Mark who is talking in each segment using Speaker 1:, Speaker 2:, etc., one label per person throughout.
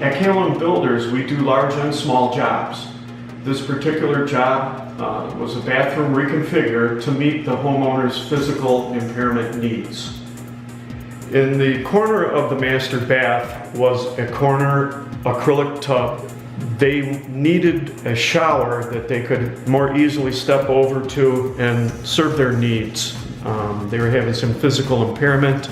Speaker 1: At KLM Builders, we do large and small jobs. This particular job was a bathroom reconfigure to meet the homeowner's physical impairment needs. In the corner of the master bath was a corner acrylic tub. They needed a shower that they could more easily step over to and serve their needs. They were having some physical impairment,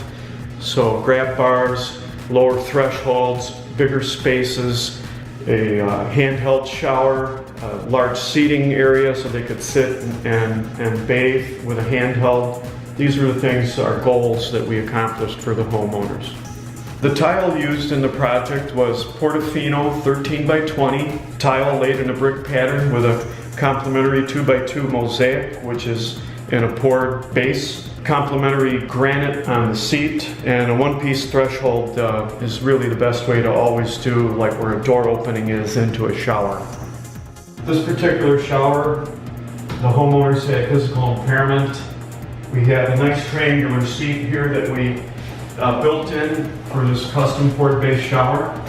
Speaker 1: so grab bars, lower thresholds, bigger spaces, a handheld shower, a large seating area so they could sit and bathe with a handheld. These were the things, our goals that we accomplished for the homeowners. The tile used in the project was Portofino 13 by 20 tile laid in a brick pattern with a complementary 2 by 2 mosaic, which is in a poured base, complementary granite on the seat, and a one-piece threshold is really the best way to always do, like where a door opening is into a shower. This particular shower, the homeowners had physical impairment. We have a nice triangular seat here that we built in for this custom port-based shower.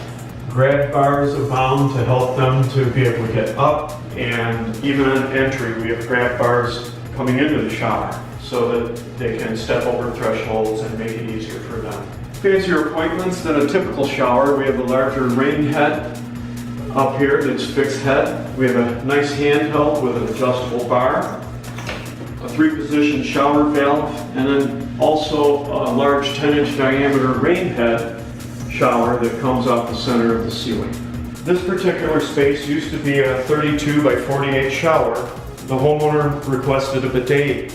Speaker 1: Grab bars abound to help them to be able to get up, and even on entry we have grab bars coming into the shower so that they can step over thresholds and make it easier for them. Fancier appointments than a typical shower. We have a larger rain head up here that's fixed head. We have a nice handheld with an adjustable bar, a 3-position shower valve, and then also a large 10-inch diameter rain head shower that comes off the center of the ceiling. This particular space used to be a 32 by 48 shower. The homeowner requested a bidet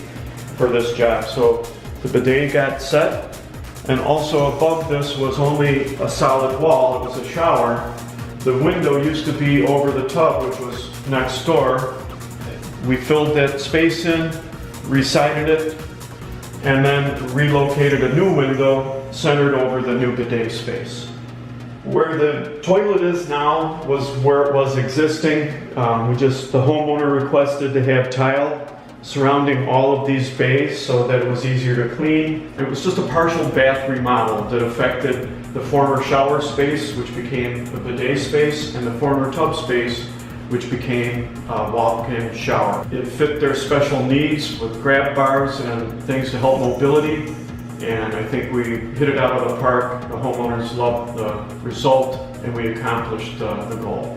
Speaker 1: for this job, so the bidet got set, and also above this was only a solid wall. It was a shower. The window used to be over the tub, which was next door. We filled that space in, resided it, and then relocated a new window centered over the new bidet space. Where the toilet is now was where it was existing. The homeowner requested to have tile surrounding all of these bays so that it was easier to clean. It was just a partial bath remodel that affected the former shower space, which became the bidet space, and the former tub space, which became a walk-in shower. It fit their special needs with grab bars and things to help mobility, and I think we hit it out of the park. The homeowners loved the result, and we accomplished the goal.